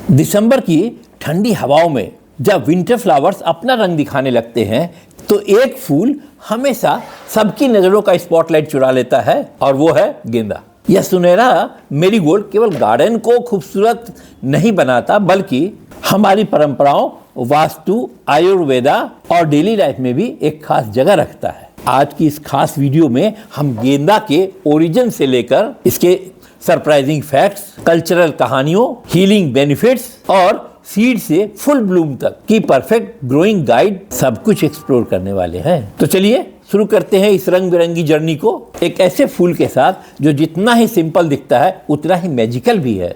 दिसंबर की ठंडी हवाओं में जब विंटर फ्लावर्स अपना रंग दिखाने लगते हैं तो एक फूल हमेशा सबकी नज़रों का स्पॉटलाइट चुरा लेता है और वो है गेंदा। यह सुनहरा मेरीगोल्ड केवल गार्डन को खूबसूरत नहीं बनाता बल्कि हमारी परंपराओं, वास्तु, आयुर्वेदा और डेली लाइफ में भी एक खास जगह रखता है। आज की इस खास वीडियो में हम गेंदा के ओरिजिन से लेकर इसके सरप्राइजिंग फैक्ट्स, कल्चरल कहानियों, हीलिंग बेनिफिट्स और सीड से फुल ब्लूम तक की परफेक्ट ग्रोइंग गाइड सब कुछ एक्सप्लोर करने वाले हैं। तो चलिए शुरू करते हैं इस रंग बिरंगी जर्नी को एक ऐसे फूल के साथ जो जितना ही सिंपल दिखता है उतना ही मैजिकल भी है।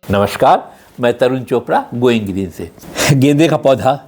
नमस्कार, मैं तरुण चोपड़ा गोइंग ग्रीन से। गेंदे का पौधा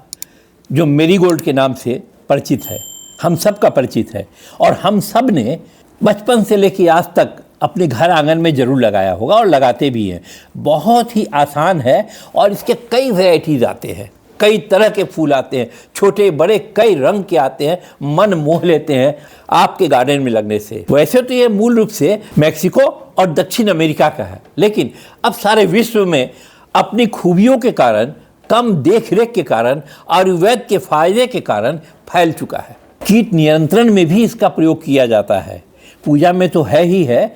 जो मेरीगोल्ड के नाम से परिचित है, हम सब का परिचित है और हम सब ने बचपन से लेकर आज तक अपने घर आंगन में ज़रूर लगाया होगा और लगाते भी हैं। बहुत ही आसान है और इसके कई वैरायटीज़ आते हैं, कई तरह के फूल आते हैं, छोटे बड़े कई रंग के आते हैं, मन मोह लेते हैं आपके गार्डन में लगने से। वैसे तो ये मूल रूप से मैक्सिको और दक्षिण अमेरिका का है, लेकिन अब सारे विश्व में अपनी खूबियों के कारण, कम देख रेख के कारण, आयुर्वेद के फायदे के कारण फैल चुका है। कीट नियंत्रण में भी इसका प्रयोग किया जाता है, पूजा में तो है ही है।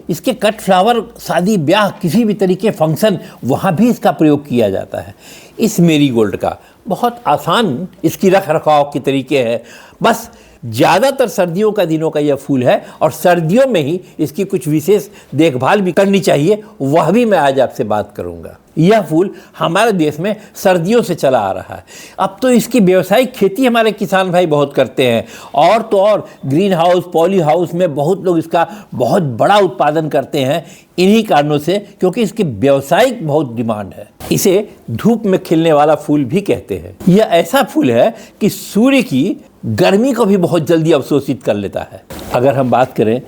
इसके कट फ्लावर, शादी ब्याह, किसी भी तरीके फंक्शन, वहाँ भी इसका प्रयोग किया जाता है। इस मेरीगोल्ड का बहुत आसान इसकी रख रखाव के तरीके हैं। बस ज़्यादातर सर्दियों का दिनों का यह फूल है और सर्दियों में ही इसकी कुछ विशेष देखभाल भी करनी चाहिए, वह भी मैं आज आपसे बात करूंगा। यह फूल हमारे देश में सर्दियों से चला आ रहा है। अब तो इसकी व्यावसायिक खेती हमारे किसान भाई बहुत करते हैं और तो और ग्रीन हाउस, पॉली हाउस में बहुत लोग इसका बहुत बड़ा उत्पादन करते हैं इन्हीं कारणों से, क्योंकि इसकी व्यावसायिक बहुत डिमांड है। इसे धूप में खिलने वाला फूल भी कहते हैं। यह ऐसा फूल है कि सूर्य की गर्मी को भी बहुत जल्दी अवशोषित कर लेता है। अगर हम बात करें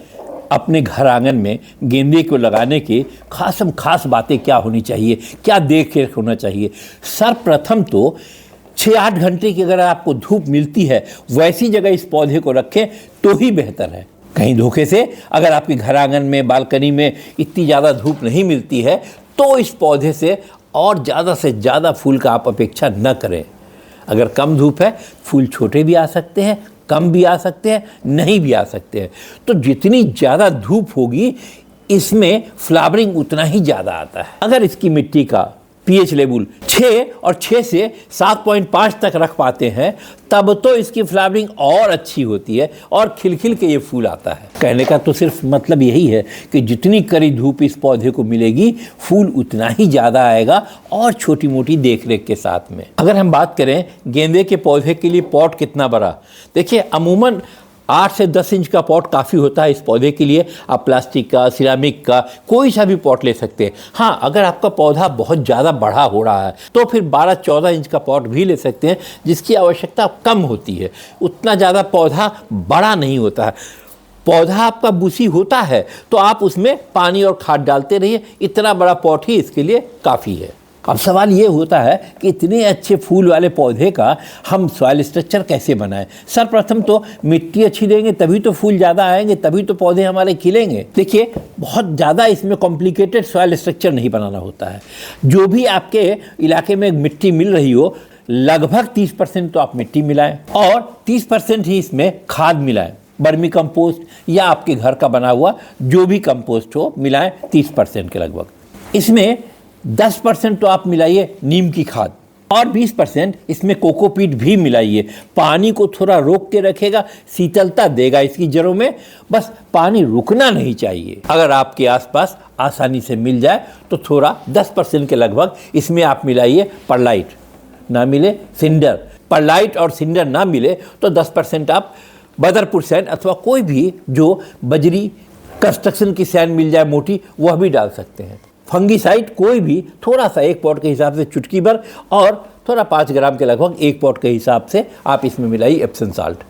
अपने घर आंगन में गेंदे को लगाने की खास बातें क्या होनी चाहिए, क्या देख रेख होना चाहिए। सर्वप्रथम तो 6-8 घंटे की अगर आपको धूप मिलती है वैसी जगह इस पौधे को रखें तो ही बेहतर है। कहीं धोखे से अगर आपके घर आंगन में, बालकनी में इतनी ज़्यादा धूप नहीं मिलती है तो इस पौधे से और ज़्यादा से ज़्यादा फूल का आप अपेक्षा न करें। अगर कम धूप है, फूल छोटे भी आ सकते हैं, कम भी आ सकते हैं, नहीं भी आ सकते हैं। तो जितनी ज़्यादा धूप होगी इसमें फ्लावरिंग उतना ही ज़्यादा आता है। अगर इसकी मिट्टी का पीएच लेवल 6 और 6 से 7.5 तक रख पाते हैं तब तो इसकी फ्लावरिंग और अच्छी होती है और खिल के ये फूल आता है। कहने का तो सिर्फ मतलब यही है कि जितनी कड़ी धूप इस पौधे को मिलेगी फूल उतना ही ज़्यादा आएगा और छोटी मोटी देख रेख के साथ में। अगर हम बात करें गेंदे के पौधे के लिए पॉट कितना बड़ा, देखिए अमूमन 8 से 10 इंच का पॉट काफ़ी होता है इस पौधे के लिए। आप प्लास्टिक का, सिरामिक का, कोई सा भी पॉट ले सकते हैं। हाँ, अगर आपका पौधा बहुत ज़्यादा बड़ा हो रहा है तो फिर 12-14 इंच का पॉट भी ले सकते हैं जिसकी आवश्यकता कम होती है। उतना ज़्यादा पौधा बड़ा नहीं होता है। पौधा आपका बुशी होता है तो आप उसमें पानी और खाद डालते रहिए, इतना बड़ा पॉट ही इसके लिए काफ़ी है। अब सवाल ये होता है कि इतने अच्छे फूल वाले पौधे का हम सॉइल स्ट्रक्चर कैसे बनाएं। सर्वप्रथम तो मिट्टी अच्छी देंगे तभी तो फूल ज़्यादा आएंगे, तभी तो पौधे हमारे खिलेंगे। देखिए बहुत ज़्यादा इसमें कॉम्प्लिकेटेड सॉइल स्ट्रक्चर नहीं बनाना होता है। जो भी आपके इलाके में मिट्टी मिल रही हो लगभग 30% तो आप मिट्टी मिलाएँ और 30% ही इसमें खाद मिलाएँ। वर्मी कंपोस्ट या आपके घर का बना हुआ जो भी कंपोस्ट हो मिलाएं 30% के लगभग। इसमें 10% तो आप मिलाइए नीम की खाद और 20% इसमें कोकोपीट भी मिलाइए। पानी को थोड़ा रोक के रखेगा, शीतलता देगा इसकी जड़ों में, बस पानी रुकना नहीं चाहिए। अगर आपके आसपास आसानी से मिल जाए तो थोड़ा 10% के लगभग इसमें आप मिलाइए परलाइट, ना मिले सिंडर। परलाइट और सिंडर ना मिले तो 10% आप बदरपुर सैंड अथवा कोई भी जो बजरी कंस्ट्रक्शन की सैंड मिल जाए मोटी, वह भी डाल सकते हैं। फंगीसाइड कोई भी थोड़ा सा, एक पॉट के हिसाब से चुटकी भर और थोड़ा 5 ग्राम के लगभग एक पॉट के हिसाब से आप इसमें मिलाइए एप्सम साल्ट।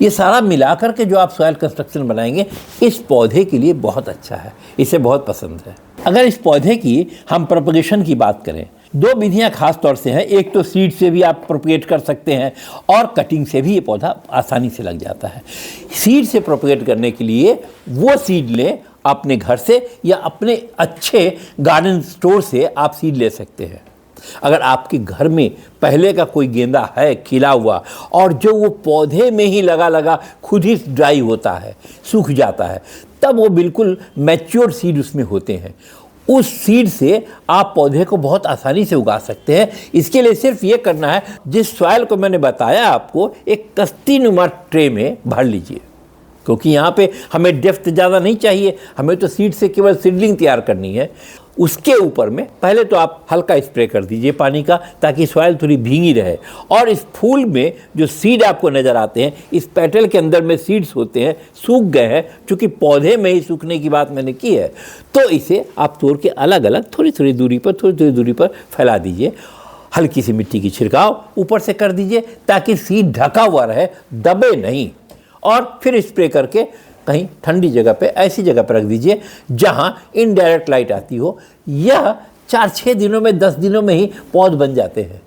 ये सारा मिलाकर के जो आप सॉइल कंस्ट्रक्शन बनाएंगे इस पौधे के लिए बहुत अच्छा है, इसे बहुत पसंद है। अगर इस पौधे की हम प्रोपगेशन की बात करें, दो विधियां खास तौर से हैं, एक तो सीड से भी आप प्रोपेगेट कर सकते हैं और कटिंग से भी ये पौधा आसानी से लग जाता है। सीड से प्रोपेगेट करने के लिए वो सीड लें अपने घर से या अपने अच्छे गार्डन स्टोर से आप सीड ले सकते हैं। अगर आपके घर में पहले का कोई गेंदा है खिला हुआ और जो वो पौधे में ही लगा खुद ही ड्राई होता है, सूख जाता है, तब वो बिल्कुल मैच्योर सीड उसमें होते हैं। उस सीड से आप पौधे को बहुत आसानी से उगा सकते हैं। इसके लिए सिर्फ ये करना है, जिस सॉइल को मैंने बताया आपको, एक कश्तीनुमा ट्रे में भर लीजिए, क्योंकि यहाँ पे हमें डेप्थ ज़्यादा नहीं चाहिए, हमें तो सीड से केवल सीडलिंग तैयार करनी है। उसके ऊपर में पहले तो आप हल्का स्प्रे कर दीजिए पानी का, ताकि सॉइल थोड़ी भीगी रहे। और इस फूल में जो सीड आपको नज़र आते हैं, इस पेटल के अंदर में सीड्स होते हैं, सूख गए हैं, चूँकि पौधे में ही सूखने की बात मैंने की है, तो इसे आप तोड़ के अलग अलग थोड़ी थोड़ी दूरी पर फैला दीजिए। हल्की सी मिट्टी की छिड़काव ऊपर से कर दीजिए, ताकि सीड ढका हुआ रहे, दबे नहीं। और फिर स्प्रे करके कहीं ठंडी जगह पे, ऐसी जगह पर रख दीजिए जहां इनडायरेक्ट लाइट आती हो। यह 4-6 दिनों में, 10 दिनों में ही पौध बन जाते हैं।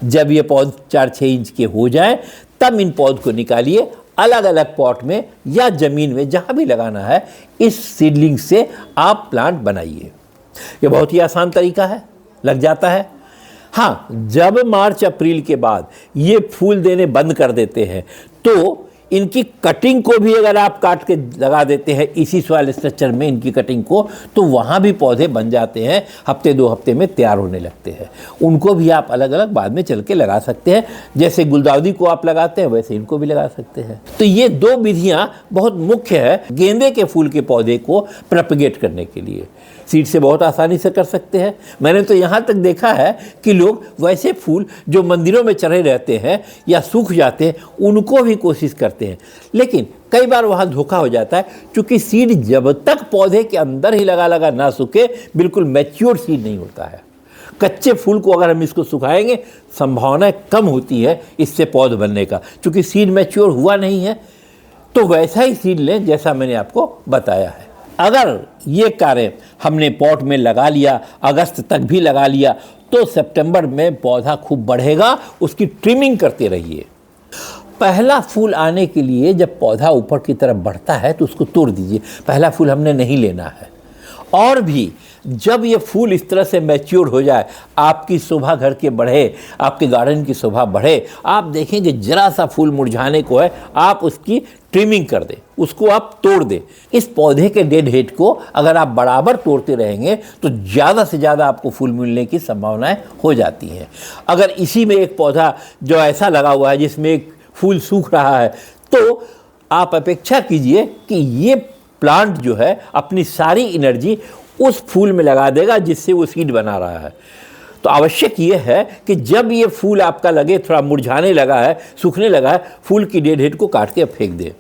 जब ये पौध 4-6 इंच के हो जाए, तब इन पौध को निकालिए, अलग अलग पॉट में या ज़मीन में जहां भी लगाना है, इस सीडलिंग से आप प्लांट बनाइए। ये बहुत ही आसान तरीका है, लग जाता है। हाँ, जब मार्च अप्रैल के बाद ये फूल देने बंद कर देते हैं, तो इनकी कटिंग को भी अगर आप काट के लगा देते हैं इसी सॉइल स्ट्रक्चर में इनकी कटिंग को, तो वहाँ भी पौधे बन जाते हैं, हफ्ते 2 हफ्ते में तैयार होने लगते हैं। उनको भी आप अलग अलग बाद में चल के लगा सकते हैं। जैसे गुलदाउदी को आप लगाते हैं, वैसे इनको भी लगा सकते हैं। तो ये 2 विधियाँ बहुत मुख्य है गेंदे के फूल के पौधे को प्रोपेगेट करने के लिए। सीड से बहुत आसानी से कर सकते हैं। मैंने तो यहाँ तक देखा है कि लोग वैसे फूल जो मंदिरों में चढ़े रहते हैं या सूख जाते हैं, उनको भी कोशिश करते हैं, लेकिन कई बार वहाँ धोखा हो जाता है, क्योंकि सीड जब तक पौधे के अंदर ही लगा ना सूखे, बिल्कुल मैच्योर सीड नहीं होता है। कच्चे फूल को अगर हम इसको सुखाएंगे, संभावना कम होती है इससे पौध बनने का, क्योंकि सीड मैच्योर हुआ नहीं है। तो वैसा ही सीड लें जैसा मैंने आपको बताया है। अगर ये कार्य हमने पॉट में लगा लिया, अगस्त तक भी लगा लिया, तो सितंबर में पौधा खूब बढ़ेगा। उसकी ट्रिमिंग करते रहिए। पहला फूल आने के लिए जब पौधा ऊपर की तरफ बढ़ता है, तो उसको तोड़ दीजिए। पहला फूल हमने नहीं लेना है। और भी जब ये फूल इस तरह से मैच्योर हो जाए, आपकी शोभा घर के बढ़े, आपके गार्डन की शोभा बढ़े, आप देखेंगे जरा सा फूल मुरझाने को है, आप उसकी ट्रिमिंग कर दें, उसको आप तोड़ दें। इस पौधे के डेड हेड को अगर आप बराबर तोड़ते रहेंगे, तो ज़्यादा से ज़्यादा आपको फूल मिलने की संभावनाएं हो जाती हैं। अगर इसी में एक पौधा जो ऐसा लगा हुआ है जिसमें एक फूल सूख रहा है, तो आप अपेक्षा कीजिए कि ये प्लांट जो है अपनी सारी एनर्जी उस फूल में लगा देगा जिससे वो सीड बना रहा है। तो आवश्यक ये है कि जब ये फूल आपका लगे थोड़ा मुरझाने लगा है, सूखने लगा है, फूल की डेड हेड को काट के फेंक दें।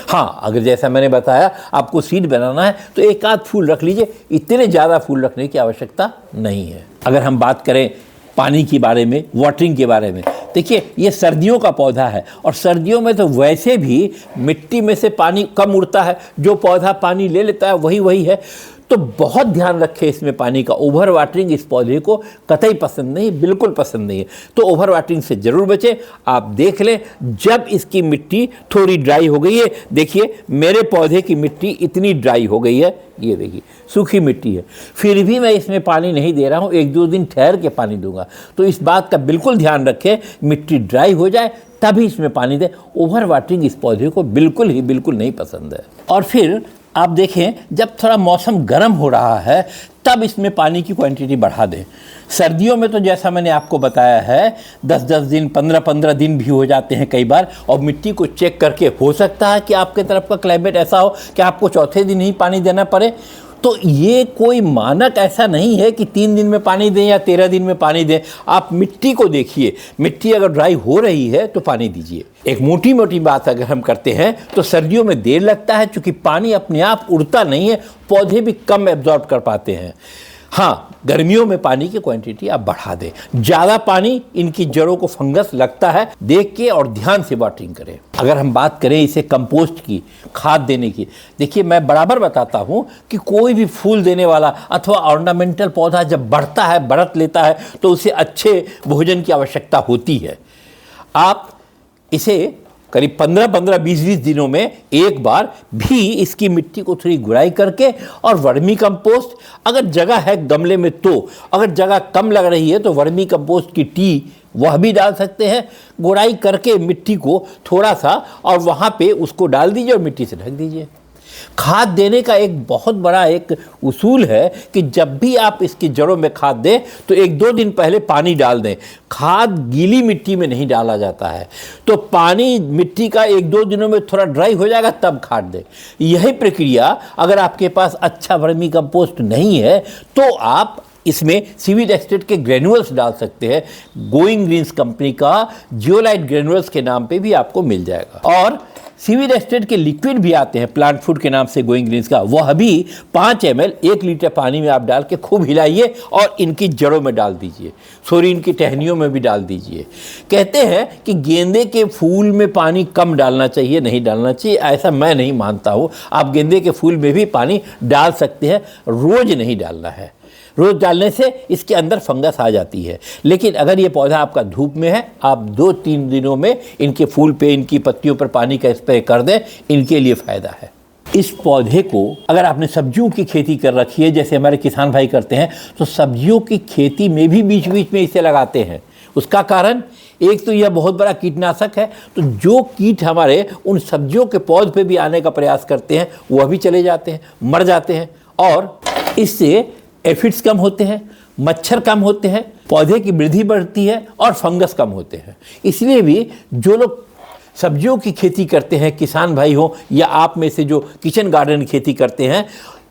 हाँ, अगर जैसा मैंने बताया आपको सीड बनाना है, तो एक आध फूल रख लीजिए, इतने ज़्यादा फूल रखने की आवश्यकता नहीं है। अगर हम बात करें पानी के बारे में, वाटरिंग के बारे में, देखिए ये सर्दियों का पौधा है, और सर्दियों में तो वैसे भी मिट्टी में से पानी कम उड़ता है। जो पौधा पानी ले लेता है वही है। तो बहुत ध्यान रखें इसमें पानी का। ओवर वाटरिंग इस पौधे को कतई पसंद नहीं, बिल्कुल पसंद नहीं है। तो ओवर वाटरिंग से ज़रूर बचें। आप देख लें जब इसकी मिट्टी थोड़ी ड्राई हो गई है, देखिए मेरे पौधे की मिट्टी इतनी ड्राई हो गई है, ये देखिए सूखी मिट्टी है, फिर भी मैं इसमें पानी नहीं दे रहा हूँ, 1-2 दिन ठहर के पानी दूंगा। तो इस बात का बिल्कुल ध्यान रखें, मिट्टी ड्राई हो जाए तभी इसमें पानी दें। ओवर वाटरिंग इस पौधे को बिल्कुल नहीं पसंद है। और फिर आप देखें जब थोड़ा मौसम गर्म हो रहा है, तब इसमें पानी की क्वांटिटी बढ़ा दें। सर्दियों में तो जैसा मैंने आपको बताया है 10-10 दिन, 15-15 दिन भी हो जाते हैं कई बार। और मिट्टी को चेक करके हो सकता है कि आपके तरफ का क्लाइमेट ऐसा हो कि आपको चौथे दिन ही पानी देना पड़े। तो ये कोई मानक ऐसा नहीं है कि 3 दिन में पानी दें या 13 दिन में पानी दें। आप मिट्टी को देखिए, मिट्टी अगर ड्राई हो रही है तो पानी दीजिए। एक मोटी मोटी बात अगर हम करते हैं तो सर्दियों में देर लगता है, क्योंकि पानी अपने आप उड़ता नहीं है, पौधे भी कम एब्जॉर्ब कर पाते हैं। हाँ, गर्मियों में पानी की क्वांटिटी आप बढ़ा दें। ज़्यादा पानी इनकी जड़ों को फंगस लगता है, देख के और ध्यान से वाटरिंग करें। अगर हम बात करें इसे कंपोस्ट की, खाद देने की, देखिए मैं बराबर बताता हूँ कि कोई भी फूल देने वाला अथवा ऑर्नामेंटल पौधा जब बढ़ता है, बढ़त लेता है, तो उसे अच्छे भोजन की आवश्यकता होती है। आप इसे करीब 15-15, 20-20 दिनों में एक बार भी इसकी मिट्टी को थोड़ी गुड़ाई करके और वर्मी कंपोस्ट, अगर जगह है गमले में तो, अगर जगह कम लग रही है तो वर्मी कंपोस्ट की टी वह भी डाल सकते हैं। गुड़ाई करके मिट्टी को थोड़ा सा और वहाँ पे उसको डाल दीजिए और मिट्टी से ढक दीजिए। खाद देने का एक बहुत बड़ा एक उसूल है कि जब भी आप इसकी जड़ों में खाद दें तो 1-2 दिन पहले पानी डाल दें। खाद गीली मिट्टी में नहीं डाला जाता है, तो पानी मिट्टी का 1-2 दिनों में थोड़ा ड्राई हो जाएगा तब खाद दें। यही प्रक्रिया अगर आपके पास अच्छा वर्मी कंपोस्ट नहीं है तो आप इसमें सीवीड एक्सट्रैक्ट के ग्रेनुअल्स डाल सकते हैं। गोइंग ग्रीन्स कंपनी का जियोलाइट ग्रेनुअल्स के नाम पे भी आपको मिल जाएगा। और सीवीड एक्सट्रैक्ट के लिक्विड भी आते हैं प्लांट फूड के नाम से गोइंग ग्रीन्स का, वह भी 5 ml 1 लीटर पानी में आप डाल के खूब हिलाइए और इनकी जड़ों में डाल दीजिए, सॉरी इनकी टहनियों में भी डाल दीजिए। कहते हैं कि गेंदे के फूल में पानी कम डालना चाहिए, नहीं डालना चाहिए, ऐसा मैं नहीं मानता हूँ। आप गेंदे के फूल में भी पानी डाल सकते हैं, रोज़ नहीं डालना है। रोज़ डालने से इसके अंदर फंगस आ जाती है। लेकिन अगर ये पौधा आपका धूप में है, आप 2-3 दिनों में इनके फूल पे, इनकी पत्तियों पर पानी का स्प्रे कर दें, इनके लिए फ़ायदा है। इस पौधे को अगर आपने सब्जियों की खेती कर रखी है, जैसे हमारे किसान भाई करते हैं, तो सब्जियों की खेती में भी बीच बीच में इसे लगाते हैं। उसका कारण एक तो यह बहुत बड़ा कीटनाशक है, तो जो कीट हमारे उन सब्जियों के पौध पे भी आने का प्रयास करते हैं वह भी चले जाते हैं, मर जाते हैं। और इससे एफिड्स कम होते हैं, मच्छर कम होते हैं, पौधे की वृद्धि बढ़ती है और फंगस कम होते हैं। इसलिए भी जो लोग सब्जियों की खेती करते हैं, किसान भाई हो या आप में से जो किचन गार्डन खेती करते हैं,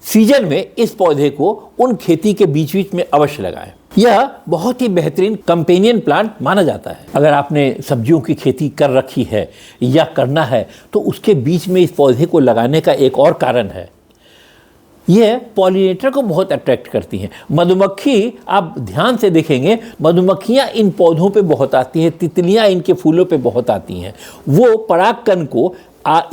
सीजन में इस पौधे को उन खेती के बीच बीच में अवश्य लगाएं। यह बहुत ही बेहतरीन कंपेनियन प्लांट माना जाता है। अगर आपने सब्जियों की खेती कर रखी है या करना है तो उसके बीच में इस पौधे को लगाने का एक और कारण है, यह पॉलिनेटर को बहुत अट्रैक्ट करती हैं। मधुमक्खी, आप ध्यान से देखेंगे, मधुमक्खियाँ इन पौधों पे बहुत आती हैं, तितलियाँ इनके फूलों पे बहुत आती हैं। वो परागकण को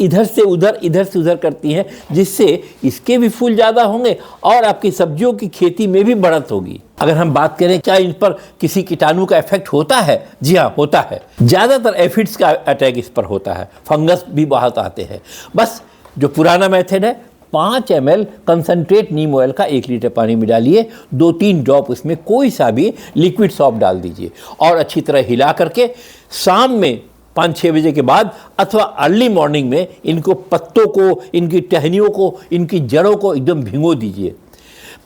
इधर से उधर करती हैं, जिससे इसके भी फूल ज़्यादा होंगे और आपकी सब्जियों की खेती में भी बढ़त होगी। अगर हम बात करें क्या इन पर किसी कीटाणु का इफेक्ट होता है, जी हाँ होता है। ज़्यादातर एफिड्स का अटैक इस पर होता है, फंगस भी बहुत आते हैं। बस जो पुराना मेथड है, 5 ml कंसनट्रेट नीम ऑयल का 1 लीटर पानी में डालिए, 2-3 ड्रॉप उसमें कोई सा भी लिक्विड सॉप डाल दीजिए और अच्छी तरह हिला करके शाम में 5-6 बजे के बाद अथवा अर्ली मॉर्निंग में इनको पत्तों को, इनकी टहनियों को, इनकी जड़ों को एकदम भिगो दीजिए।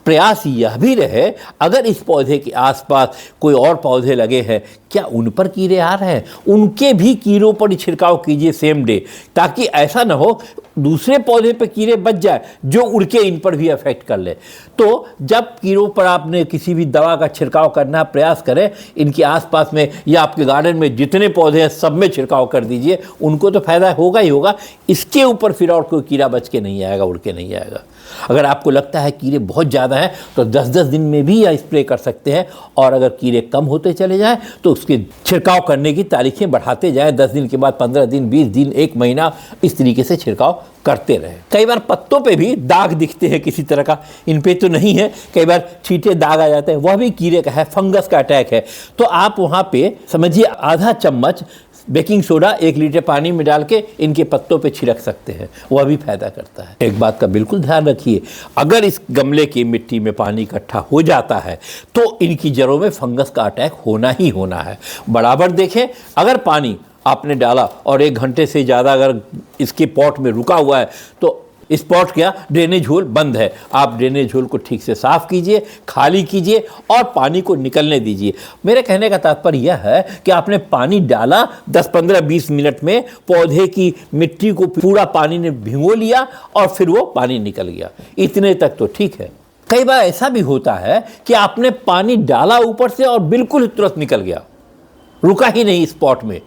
प्रयास यह भी रहे, अगर इस पौधे के आसपास कोई और पौधे लगे हैं, क्या उन पर कीड़े आ रहे हैं, उनके भी कीड़ों पर छिड़काव कीजिए सेम डे, ताकि ऐसा ना हो दूसरे पौधे पे कीड़े बच जाए जो उड़ के इन पर भी अफेक्ट कर ले। तो जब कीड़ों पर आपने किसी भी दवा का छिड़काव करना प्रयास करें, इनके आसपास में या आपके गार्डन में जितने पौधे हैं सब में छिड़काव कर दीजिए, उनको तो फायदा होगा ही होगा। इसके ऊपर फिर और कोई कीड़ा बच के नहीं आएगा, उड़ के नहीं आएगा। अगर आपको लगता है कीड़े बहुत ज़्यादा हैं तो 10-10 दिन में भी यह स्प्रे कर सकते हैं, और अगर कीड़े कम होते चले जाएं तो उसके छिड़काव करने की तारीखें बढ़ाते जाएं। 10 दिन के बाद 15 दिन, 20 दिन, 1 महीना, इस तरीके से छिड़काव करते रहें। कई बार पत्तों पे भी दाग दिखते हैं किसी तरह का, इन पे तो नहीं है, कई बार छींटे दाग आ जाते हैं, वह भी कीड़े का है, फंगस का अटैक है। तो आप वहाँ पे समझिए आधा चम्मच बेकिंग सोडा 1 लीटर पानी में डाल के इनके पत्तों पे छिड़क सकते हैं, वह भी फायदा करता है। एक बात का बिल्कुल ध्यान रखिए, अगर इस गमले की मिट्टी में पानी इकट्ठा हो जाता है तो इनकी जड़ों में फंगस का अटैक होना ही होना है। बराबर देखें, अगर पानी आपने डाला और 1 घंटे से ज़्यादा अगर इसके पॉट में रुका हुआ है तो इस पॉट क्या ड्रेनेज होल बंद है, आप ड्रेनेज होल को ठीक से साफ कीजिए, खाली कीजिए और पानी को निकलने दीजिए। मेरे कहने का तात्पर्य यह है कि आपने पानी डाला, 10-15-20 मिनट में पौधे की मिट्टी को पूरा पानी ने भिगो लिया और फिर वो पानी निकल गया, इतने तक तो ठीक है। कई बार ऐसा भी होता है कि आपने पानी डाला ऊपर से और बिल्कुल तुरंत निकल गया, रुका ही नहीं स्पॉट में,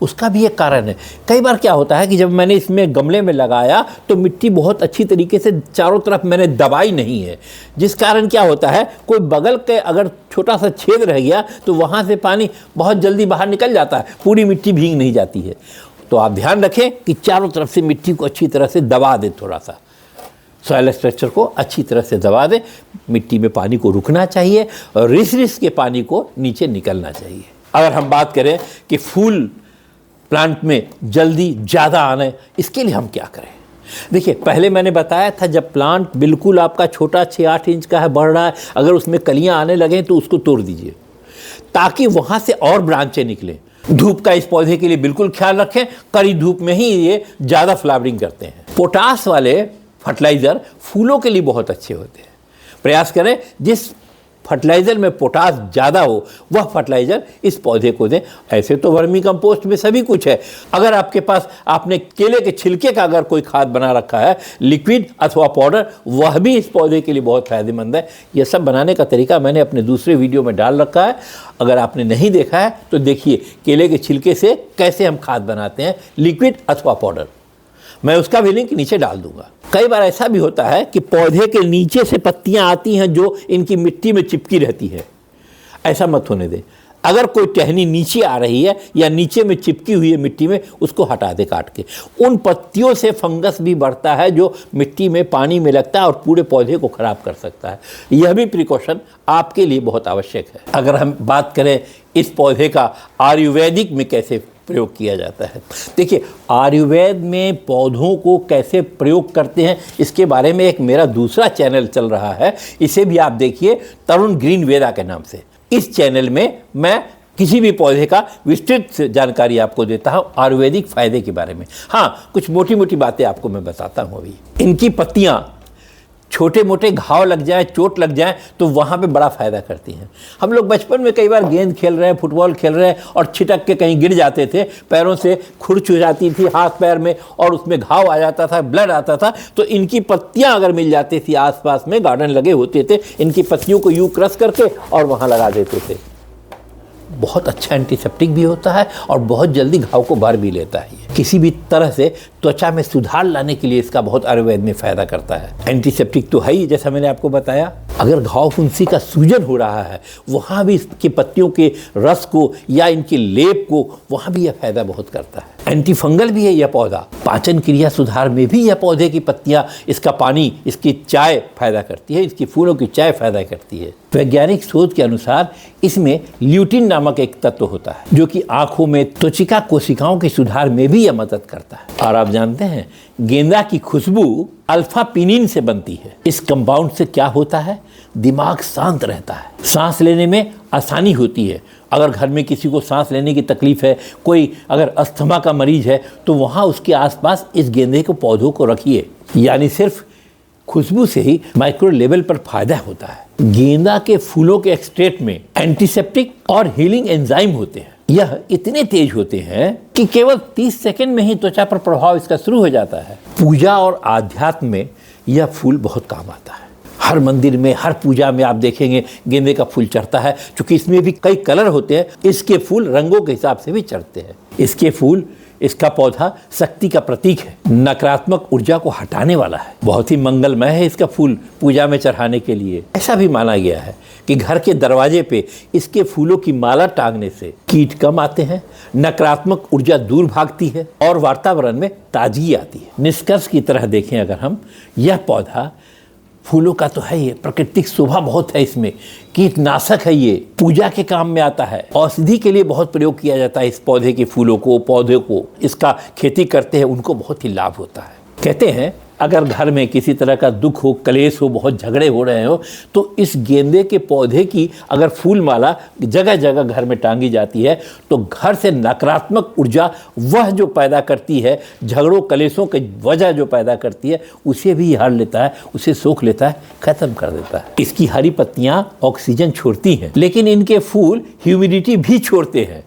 उसका भी एक कारण है। कई बार क्या होता है कि जब मैंने इसमें गमले में लगाया तो मिट्टी बहुत अच्छी तरीके से चारों तरफ मैंने दबाई नहीं है, जिस कारण क्या होता है कोई बगल के अगर छोटा सा छेद रह गया तो वहाँ से पानी बहुत जल्दी बाहर निकल जाता है, पूरी मिट्टी भीग नहीं जाती है। तो आप ध्यान रखें कि चारों तरफ से मिट्टी को अच्छी तरह से दबा दें, थोड़ा सा सॉइल स्ट्रक्चर को अच्छी तरह से दबा दें। मिट्टी में पानी को रुकना चाहिए और रिस के पानी को नीचे निकलना चाहिए। अगर हम बात करें कि फूल प्लांट में जल्दी ज़्यादा आने, इसके लिए हम क्या करें? देखिए, पहले मैंने बताया था जब प्लांट बिल्कुल आपका छोटा 6-8 इंच का है, बढ़ रहा है, अगर उसमें कलियां आने लगें तो उसको तोड़ दीजिए ताकि वहाँ से और ब्रांचें निकलें। धूप का इस पौधे के लिए बिल्कुल ख्याल रखें, कड़ी धूप में ही ये ज़्यादा फ्लावरिंग करते हैं। पोटास वाले फर्टिलाइज़र फूलों के लिए बहुत अच्छे होते हैं। प्रयास करें जिस फर्टिलाइज़र में पोटास ज़्यादा हो वह फर्टिलाइज़र इस पौधे को दें। ऐसे तो वर्मी कंपोस्ट में सभी कुछ है। अगर आपके पास आपने केले के छिलके का अगर कोई खाद बना रखा है, लिक्विड अथवा पाउडर, वह भी इस पौधे के लिए बहुत फ़ायदेमंद है। यह सब बनाने का तरीका मैंने अपने दूसरे वीडियो में डाल रखा है, अगर आपने नहीं देखा है तो देखिए केले के छिलके से कैसे हम खाद बनाते हैं, लिक्विड अथवा पाउडर। मैं उसका भी लिंक नीचे डाल दूंगा। कई बार ऐसा भी होता है कि पौधे के नीचे से पत्तियां आती हैं जो इनकी मिट्टी में चिपकी रहती है, ऐसा मत होने दें। अगर कोई टहनी नीचे आ रही है या नीचे में चिपकी हुई है मिट्टी में, उसको हटा दे काट के। उन पत्तियों से फंगस भी बढ़ता है जो मिट्टी में पानी में लगता है और पूरे पौधे को खराब कर सकता है। यह भी प्रिकॉशन आपके लिए बहुत आवश्यक है। अगर हम बात करें इस पौधे का आयुर्वेदिक में कैसे प्रयोग किया जाता है, देखिए आयुर्वेद में पौधों को कैसे प्रयोग करते हैं इसके बारे में एक मेरा दूसरा चैनल चल रहा है, इसे भी आप देखिए, तरुण ग्रीन वेदा के नाम से। इस चैनल में मैं किसी भी पौधे का विस्तृत जानकारी आपको देता हूँ आयुर्वेदिक फायदे के बारे में। हाँ, कुछ मोटी मोटी बातें आपको मैं बताता हूँ। अभी इनकी पत्तियाँ छोटे मोटे घाव लग जाए, चोट लग जाए तो वहाँ पे बड़ा फ़ायदा करती हैं। हम लोग बचपन में कई बार गेंद खेल रहे हैं, फुटबॉल खेल रहे हैं और छिटक के कहीं गिर जाते थे, पैरों से खुरच हो जाती थी हाथ पैर में और उसमें घाव आ जाता था, ब्लड आता था। तो इनकी पत्तियाँ अगर मिल जाती थी, आसपास में गार्डन लगे होते थे, इनकी पत्तियों को यूँ क्रश करके और वहाँ लगा देते थे। बहुत अच्छा एंटीसेप्टिक भी होता है और बहुत जल्दी घाव को भर भी लेता है। किसी भी तरह से त्वचा में सुधार लाने के लिए इसका बहुत आयुर्वेद में फ़ायदा करता है। एंटीसेप्टिक तो है ही, जैसा मैंने आपको बताया। अगर घाव फुंसी का सूजन हो रहा है, वहाँ भी इसकी पत्तियों के रस को या इनके लेप को, वहाँ भी यह फ़ायदा बहुत करता है। एंटी फंगल भी है यह पौधा। पाचन क्रिया सुधार में भी यह पौधे की पत्तियाँ, इसका पानी, इसकी चाय फ़ायदा करती है, इसकी फूलों की चाय फ़ायदा करती है। वैज्ञानिक शोध के अनुसार इसमें ल्यूटिन नामक एक तत्व होता है जो कि आँखों में त्वचिका कोशिकाओं के सुधार में भी यह मदद करता है। और आप जानते हैं गेंदा की खुशबू अल्फा पिनिन से बनती है। इस कंपाउंड से क्या होता है, दिमाग शांत रहता है, सांस लेने में आसानी होती है। अगर घर में किसी को सांस लेने की तकलीफ है, कोई अगर अस्थमा का मरीज है, तो वहाँ उसके आसपास इस गेंदे के पौधों को रखिए। यानी सिर्फ खुशबू से ही माइक्रो लेवल पर फायदा होता है। गेंदा के फूलों के एक्सट्रैक्ट में एंटीसेप्टिक और हीलिंग एंजाइम होते हैं। यह इतने तेज होते हैं कि केवल 30 सेकंड में ही त्वचा पर प्रभाव इसका शुरू हो जाता है। पूजा और आध्यात्म में यह फूल बहुत काम आता है। हर मंदिर में, हर पूजा में आप देखेंगे गेंदे का फूल चढ़ता है। चूंकि इसमें भी कई कलर होते हैं, इसके फूल रंगों के हिसाब से भी चढ़ते हैं। इसके फूल, इसका पौधा शक्ति का प्रतीक है, नकारात्मक ऊर्जा को हटाने वाला है। बहुत ही मंगलमय है इसका फूल पूजा में चढ़ाने के लिए। ऐसा भी माना गया है कि घर के दरवाजे पे इसके फूलों की माला टांगने से कीट कम आते हैं, नकारात्मक ऊर्जा दूर भागती है और वातावरण में ताजगी आती है। निष्कर्ष की तरह देखें अगर हम, यह पौधा फूलों का तो है, ये प्राकृतिक शोभा बहुत है इसमें, कीटनाशक है, ये पूजा के काम में आता है, औषधि के लिए बहुत प्रयोग किया जाता है इस पौधे के फूलों को। पौधे को इसका खेती करते हैं उनको बहुत ही लाभ होता है। कहते हैं अगर घर में किसी तरह का दुख हो, कलेश हो, बहुत झगड़े हो रहे हो, तो इस गेंदे के पौधे की अगर फूल माला जगह जगह घर में टांगी जाती है तो घर से नकारात्मक ऊर्जा वह जो पैदा करती है, झगड़ों कलेशों की वजह जो पैदा करती है, उसे भी हर लेता है, उसे सोख लेता है, ख़त्म कर देता है। इसकी हरी पत्तियाँ ऑक्सीजन छोड़ती हैं, लेकिन इनके फूल ह्यूमिडिटी भी छोड़ते हैं।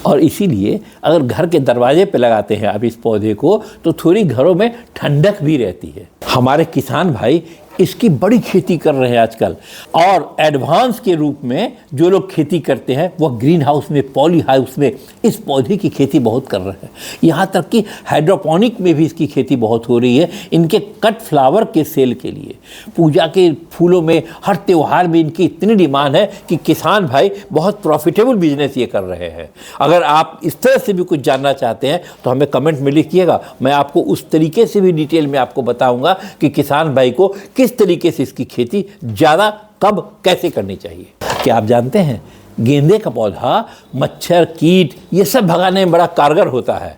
और इसीलिए अगर घर के दरवाजे पे लगाते हैं आप इस पौधे को तो थोड़ी घरों में ठंडक भी रहती है। हमारे किसान भाई इसकी बड़ी खेती कर रहे हैं आजकल। और एडवांस के रूप में जो लोग खेती करते हैं वह ग्रीन हाउस में, पॉली हाउस में इस पौधे की खेती बहुत कर रहे हैं। यहाँ तक कि हाइड्रोपोनिक में भी इसकी खेती बहुत हो रही है, इनके कट फ्लावर के सेल के लिए। पूजा के फूलों में, हर त्यौहार में इनकी इतनी डिमांड है कि किसान भाई बहुत प्रॉफिटेबल बिजनेस ये कर रहे हैं। अगर आप इस तरह से भी कुछ जानना चाहते हैं तो हमें कमेंट में लिखिएगा, मैं आपको उस तरीके से भी डिटेल में आपको बताऊंगा कि किसान भाई को किस तरीके से इसकी खेती ज़्यादा कब कैसे करनी चाहिए। क्या आप जानते हैं गेंदे का पौधा मच्छर, कीट ये सब भगाने में बड़ा कारगर होता है।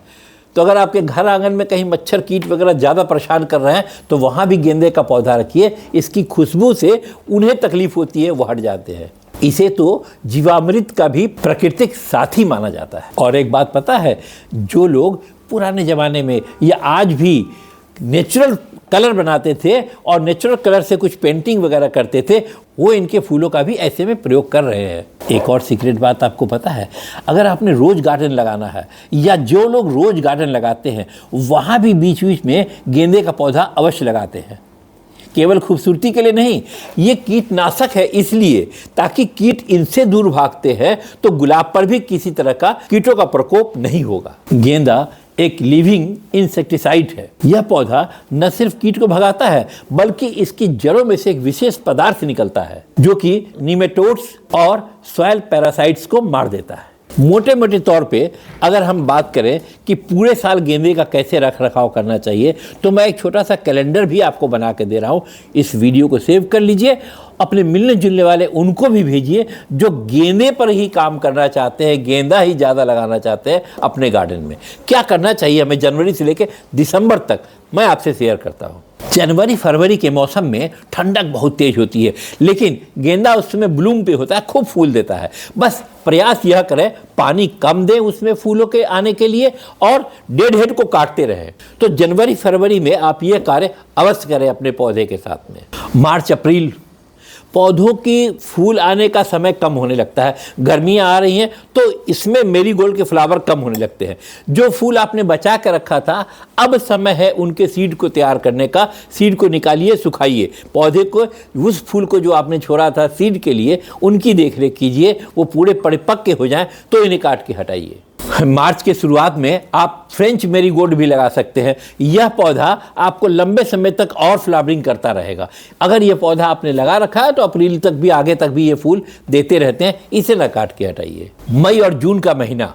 तो अगर आपके घर आंगन में कहीं मच्छर, कीट वगैरह ज़्यादा परेशान कर रहे हैं तो वहाँ भी गेंदे का पौधा रखिए। इसकी खुशबू से उन्हें तकलीफ होती है, वो हट जाते हैं। इसे तो जीवामृत का भी प्राकृतिक साथी माना जाता है। और एक बात पता है, जो लोग पुराने ज़माने में या आज भी नेचुरल कलर बनाते थे और नेचुरल कलर से कुछ पेंटिंग वगैरह करते थे, वो इनके फूलों का भी ऐसे में प्रयोग कर रहे हैं। एक और सीक्रेट बात आपको पता है, अगर आपने रोज़ गार्डन लगाना है या जो लोग रोज़ गार्डन लगाते हैं वहाँ भी बीच बीच में गेंदे का पौधा अवश्य लगाते हैं। केवल खूबसूरती के लिए नहीं, ये कीटनाशक है इसलिए ताकि कीट इनसे दूर भागते हैं तो गुलाब पर भी किसी तरह का कीटों का प्रकोप नहीं होगा। गेंदा एक लिविंग इंसेक्टिसाइड है। यह पौधा न सिर्फ कीट को भगाता है बल्कि इसकी जड़ों में से एक विशेष पदार्थ निकलता है जो कि निमेटोड्स और सॉइल पैरासाइट्स को मार देता है। मोटे मोटे तौर पे अगर हम बात करें कि पूरे साल गेंदे का कैसे रख रखाव करना चाहिए तो मैं एक छोटा सा कैलेंडर भी आपको बना के दे रहा हूँ। इस वीडियो को सेव कर लीजिए, अपने मिलने जुलने वाले उनको भी भेजिए जो गेंदे पर ही काम करना चाहते हैं, गेंदा ही ज़्यादा लगाना चाहते हैं अपने गार्डन में। क्या करना चाहिए हमें जनवरी से लेकर दिसंबर तक, मैं आपसे शेयर करता हूँ। जनवरी फरवरी के मौसम में ठंडक बहुत तेज होती है, लेकिन गेंदा उस समय ब्लूम पे होता है, खूब फूल देता है। बस प्रयास यह करें पानी कम दें उसमें फूलों के आने के लिए और डेड हेड को काटते रहें। तो जनवरी फरवरी में आप ये कार्य अवश्य करें अपने पौधे के साथ में। मार्च अप्रैल पौधों की फूल आने का समय कम होने लगता है, गर्मियाँ आ रही हैं तो इसमें मेरीगोल्ड के फ्लावर कम होने लगते हैं। जो फूल आपने बचा कर रखा था अब समय है उनके सीड को तैयार करने का। सीड को निकालिए, सुखाइए, पौधे को, उस फूल को जो आपने छोड़ा था सीड के लिए उनकी देखरेख कीजिए, वो पूरे परिपक्व हो जाएं तो इन्हें काट के हटाइए। मार्च के शुरुआत में आप फ्रेंच मेरीगोल्ड भी लगा सकते हैं। यह पौधा आपको लंबे समय तक और फ्लावरिंग करता रहेगा। अगर यह पौधा आपने लगा रखा है तो अप्रैल तक भी, आगे तक भी ये फूल देते रहते हैं, इसे ना काट के हटाइए। मई और जून का महीना,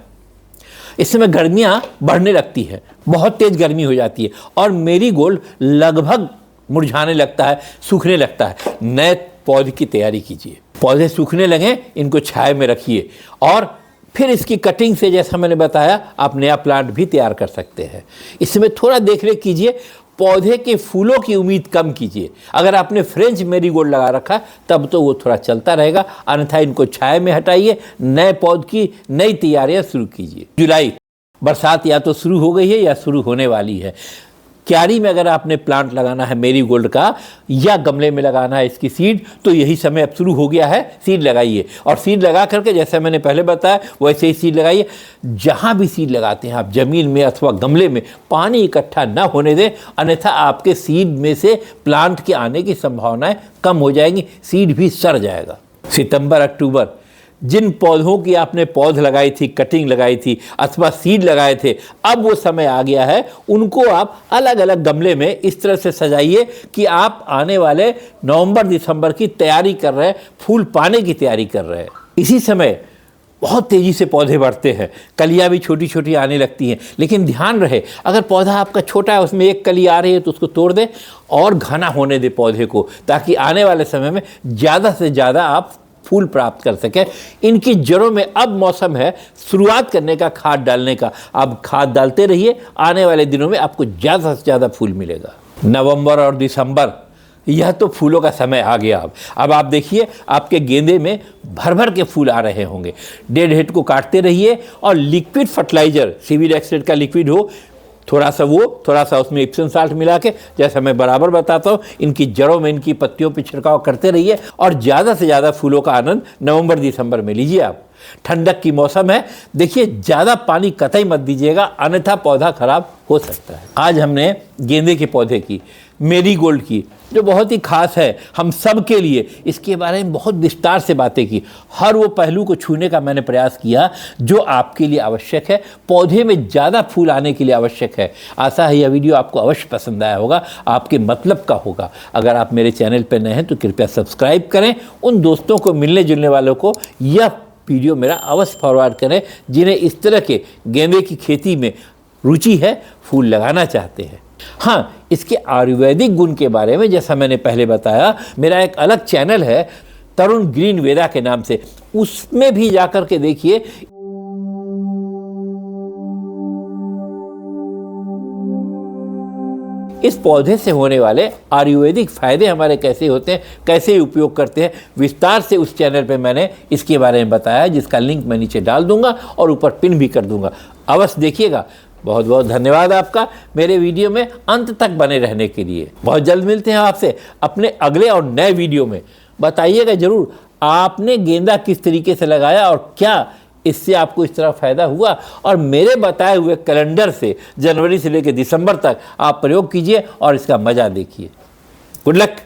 इस समय गर्मियाँ बढ़ने लगती है, बहुत तेज गर्मी हो जाती है और मेरीगोल्ड लगभग मुरझाने लगता है, सूखने लगता है। नए पौधे की तैयारी कीजिए। पौधे सूखने लगे, इनको छाया में रखिए और फिर इसकी कटिंग से, जैसा मैंने बताया, आप नया प्लांट भी तैयार कर सकते हैं। इसमें थोड़ा देखरेख कीजिए, पौधे के फूलों की उम्मीद कम कीजिए। अगर आपने फ्रेंच मेरीगोल्ड लगा रखा है तब तो वो थोड़ा चलता रहेगा, अन्यथा इनको छाया में हटाइए, नए पौध की नई तैयारियां शुरू कीजिए। जुलाई, बरसात या तो शुरू हो गई है या शुरू होने वाली है। क्यारी में अगर आपने प्लांट लगाना है मेरीगोल्ड का या गमले में लगाना है इसकी सीड, तो यही समय अब शुरू हो गया है, सीड लगाइए। और सीड लगा करके, जैसे मैंने पहले बताया, वैसे ही सीड लगाइए। जहाँ भी सीड लगाते हैं आप, ज़मीन में अथवा गमले में, पानी इकट्ठा ना होने दें, अन्यथा आपके सीड में से प्लांट के आने की संभावनाएं कम हो जाएंगी, सीड भी सड़ जाएगा। सितंबर अक्टूबर, जिन पौधों की आपने पौध लगाई थी, कटिंग लगाई थी अथवा सीड लगाए थे, अब वो समय आ गया है, उनको आप अलग अलग गमले में इस तरह से सजाइए कि आप आने वाले नवंबर दिसंबर की तैयारी कर रहे हैं, फूल पाने की तैयारी कर रहे हैं। इसी समय बहुत तेज़ी से पौधे बढ़ते हैं, कलियाँ भी छोटी छोटी आने लगती हैं, लेकिन ध्यान रहे अगर पौधा आपका छोटा है, उसमें एक कली आ रही है तो उसको तोड़ दें और घना होने दें पौधे को, ताकि आने वाले समय में ज़्यादा से ज़्यादा आप फूल प्राप्त कर सकें। इनकी जड़ों में अब मौसम है शुरुआत करने का, खाद डालने का। आप खाद डालते रहिए, आने वाले दिनों में आपको ज़्यादा से ज़्यादा फूल मिलेगा। नवंबर और दिसंबर, यह तो फूलों का समय आ गया। अब आप देखिए आपके गेंदे में भर भर के फूल आ रहे होंगे। डेड हेड को काटते रहिए और लिक्विड फर्टिलाइज़र, सिविल एक्सलेट का लिक्विड हो, थोड़ा सा उसमें इप्सम साल्ट मिला के, जैसा मैं बराबर बताता हूँ, इनकी जड़ों में, इनकी पत्तियों पर छिड़काव करते रहिए और ज़्यादा से ज़्यादा फूलों का आनंद नवंबर दिसंबर में लीजिए आप। ठंडक की मौसम है, देखिए ज़्यादा पानी कतई मत दीजिएगा, अन्यथा पौधा खराब हो सकता है। आज हमने गेंदे के पौधे की, मेरीगोल्ड की, जो बहुत ही खास है हम सब के लिए, इसके बारे में बहुत विस्तार से बातें की। हर वो पहलू को छूने का मैंने प्रयास किया जो आपके लिए आवश्यक है, पौधे में ज़्यादा फूल आने के लिए आवश्यक है। आशा है यह वीडियो आपको अवश्य पसंद आया होगा, आपके मतलब का होगा। अगर आप मेरे चैनल पर नए हैं तो कृपया सब्सक्राइब करें, उन दोस्तों को, मिलने जुलने वालों को यह वीडियो मेरा अवश्य फॉरवर्ड करें जिन्हें इस तरह के गेंदे की खेती में रुचि है, फूल लगाना चाहते हैं। हाँ, इसके आयुर्वेदिक गुण के बारे में जैसा मैंने पहले बताया, मेरा एक अलग चैनल है तरुण ग्रीन वेदा के नाम से, उसमें भी जाकर के देखिए। इस पौधे से होने वाले आयुर्वेदिक फायदे हमारे कैसे होते हैं, कैसे उपयोग करते हैं, विस्तार से उस चैनल पे मैंने इसके बारे में बताया, जिसका लिंक मैं नीचे डाल दूंगा और ऊपर पिन भी कर दूंगा, अवश्य देखिएगा। बहुत बहुत धन्यवाद आपका मेरे वीडियो में अंत तक बने रहने के लिए। बहुत जल्द मिलते हैं आपसे अपने अगले और नए वीडियो में। बताइएगा ज़रूर आपने गेंदा किस तरीके से लगाया और क्या इससे आपको इस तरह फ़ायदा हुआ, और मेरे बताए हुए कैलेंडर से जनवरी से लेकर दिसंबर तक आप प्रयोग कीजिए और इसका मज़ा देखिए। Good luck.